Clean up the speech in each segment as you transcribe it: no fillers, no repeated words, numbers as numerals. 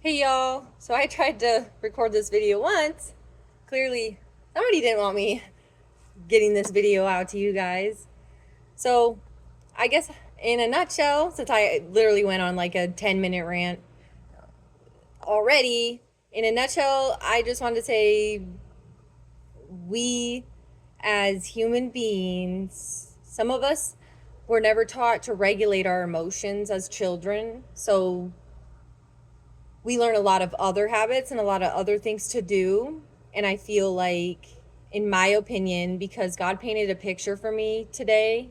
Hey y'all, so I tried to record this video once. Clearly, somebody didn't want me getting this video out to you guys. So, I guess in a nutshell, since I literally went on like a 10-minute rant already, in a nutshell, I just wanted to say we as human beings, some of us were never taught to regulate our emotions as children. So, we learn a lot of other habits and a lot of other things to do. And I feel like, in my opinion, because God painted a picture for me today,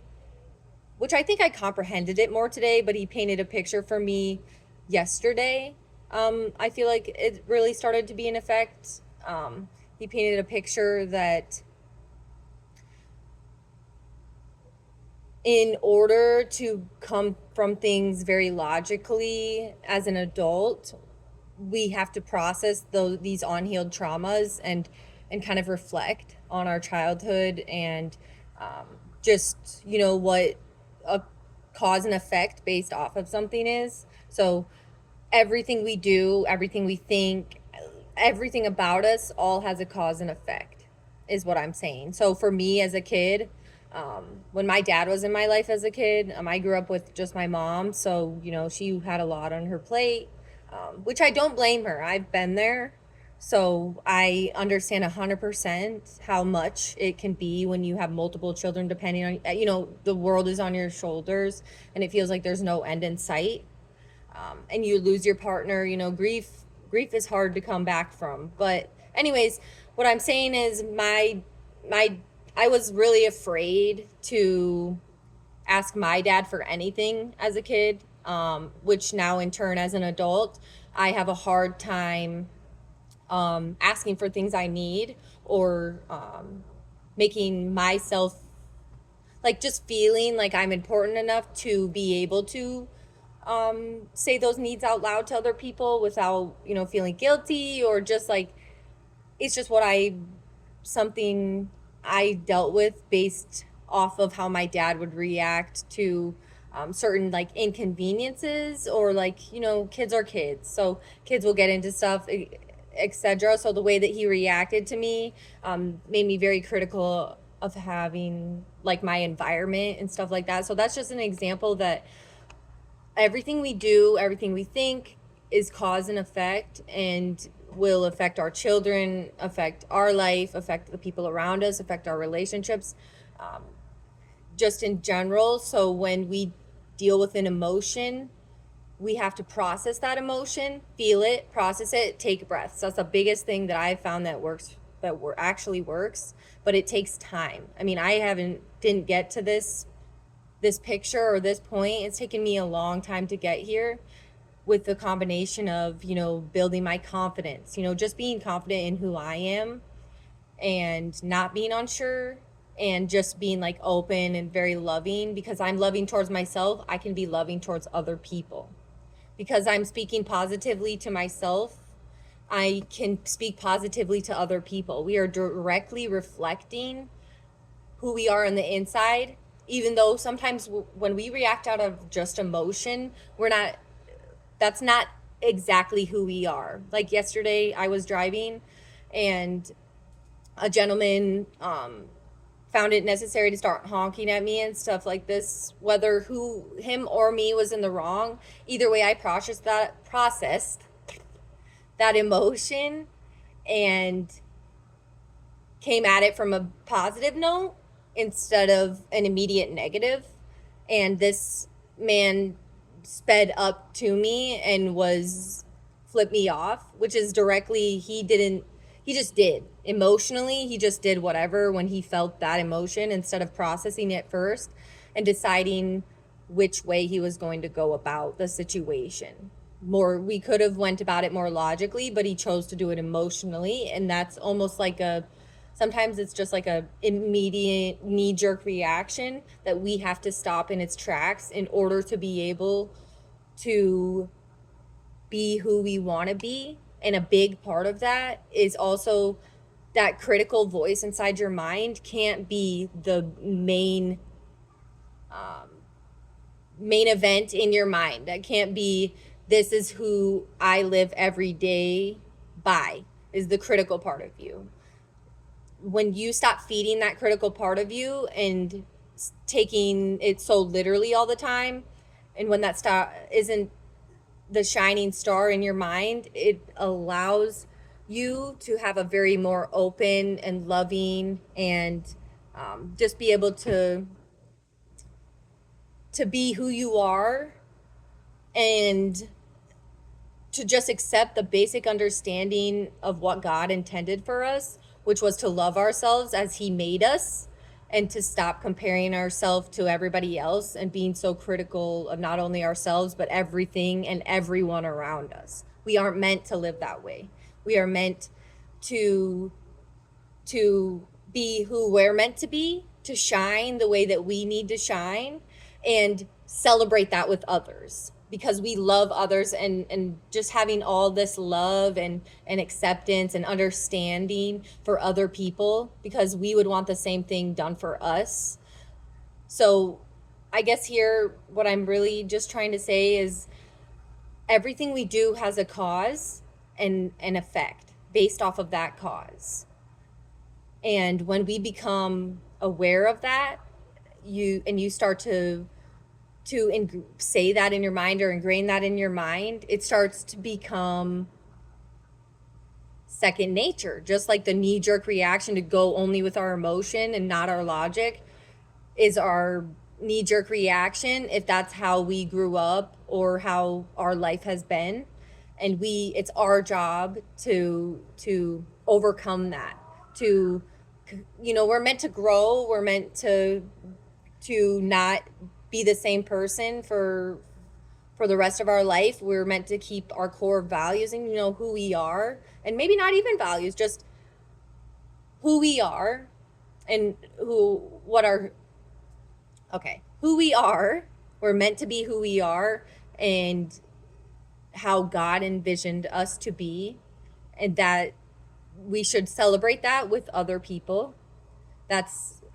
which I think I comprehended it more today, but He painted a picture for me yesterday. I feel like it really started to be in effect. He painted a picture that in order to come from things very logically as an adult, we have to process these unhealed traumas and kind of reflect on our childhood and um, just what a cause and effect based off of something is. So everything we do, everything we think, everything about us all has a cause and effect, is what I'm saying. So for me as a kid, when my dad was in my life as a kid, I grew up with just my mom. So, she had a lot on her plate, which I don't blame her. I've been there. So I understand 100% how much it can be when you have multiple children, depending on, the world is on your shoulders and it feels like there's no end in sight, and you lose your partner. Grief is hard to come back from. But anyways, what I'm saying is my I was really afraid to ask my dad for anything as a kid, which now in turn as an adult I have a hard time asking for things I need, or making myself, like, just feeling like I'm important enough to be able to say those needs out loud to other people without, feeling guilty, or just like, it's just something I dealt with based off of how my dad would react to certain like inconveniences, or like, kids are kids. So kids will get into stuff, etc. So the way that he reacted to me made me very critical of having like my environment and stuff like that. So that's just an example that everything we do, everything we think is cause and effect, and will affect our children, affect our life, affect the people around us, affect our relationships, um, just in general. So when we deal with an emotion, we have to process that emotion, feel it, process it, take breaths. That's the biggest thing that I've found that works, actually works, but it takes time. I mean, didn't get to this picture or this point. It's taken me a long time to get here, with the combination of, building my confidence, just being confident in who I am and not being unsure, and just being like open and very loving. Because I'm loving towards myself, I can be loving towards other people. Because I'm speaking positively to myself, I can speak positively to other people. We are directly reflecting who we are on the inside, even though sometimes when we react out of just emotion, that's not exactly who we are. Like yesterday, I was driving and a gentleman found it necessary to start honking at me and stuff like this. Whether him or me was in the wrong, either way, I processed that emotion and came at it from a positive note instead of an immediate negative. And this man sped up to me and was flip me off, which is directly, he just did emotionally, he just did whatever when he felt that emotion, instead of processing it first and deciding which way he was going to go about the situation. More, we could have went about it more logically, but he chose to do it emotionally. And that's almost like sometimes it's just like a immediate knee-jerk reaction that we have to stop in its tracks in order to be able to be who we want to be. And a big part of that is also that critical voice inside your mind can't be the main event in your mind. That can't be this is who I live every day by, is the critical part of you. When you stop feeding that critical part of you and taking it so literally all the time, and when that star isn't the shining star in your mind, it allows you to have a very more open and loving and just be able to be who you are, and to just accept the basic understanding of what God intended for us, which was to love ourselves as He made us, and to stop comparing ourselves to everybody else and being so critical of not only ourselves, but everything and everyone around us. We aren't meant to live that way. We are meant to be who we're meant to be, to shine the way that we need to shine, and celebrate that with others, because we love others, and just having all this love and acceptance and understanding for other people, because we would want the same thing done for us. So I guess here what I'm really just trying to say is everything we do has a cause and an effect based off of that cause. And when we become aware of that, you start to say that in your mind, or ingrain that in your mind, it starts to become second nature. Just like the knee-jerk reaction to go only with our emotion and not our logic is our knee-jerk reaction, if that's how we grew up or how our life has been. And it's our job to overcome that, to we're meant to grow, we're meant to not be the same person for the rest of our life. We're meant to keep our core values and who we are, and maybe not even values, just who we are, and who we are. We're meant to be who we are and how God envisioned us to be, and that we should celebrate that with other people.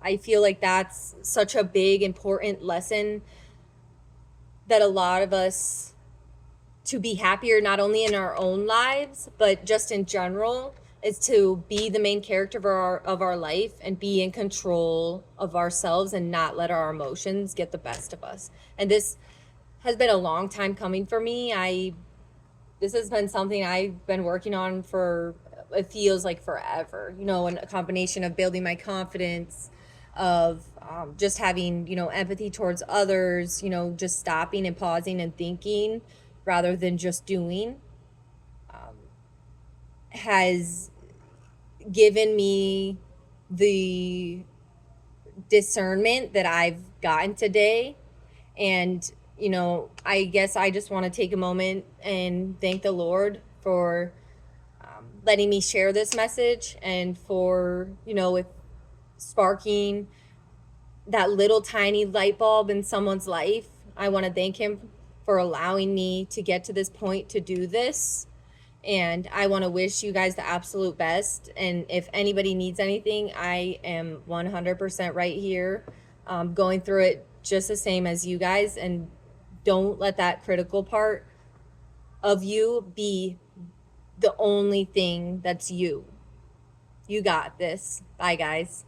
I feel like that's such a big, important lesson that a lot of us, to be happier, not only in our own lives, but just in general, is to be the main character of our life and be in control of ourselves and not let our emotions get the best of us. And this has been a long time coming for me. This has been something I've been working on for, it feels like forever, and a combination of building my confidence, of just having, empathy towards others, just stopping and pausing and thinking rather than just doing, has given me the discernment that I've gotten today. And, I guess I just want to take a moment and thank the Lord for letting me share this message, and for, if sparking that little tiny light bulb in someone's life. I want to thank Him for allowing me to get to this point to do this. And I want to wish you guys the absolute best. And if anybody needs anything, I am 100% right here, going through it just the same as you guys. And don't let that critical part of you be the only thing that's you. You got this. Bye, guys.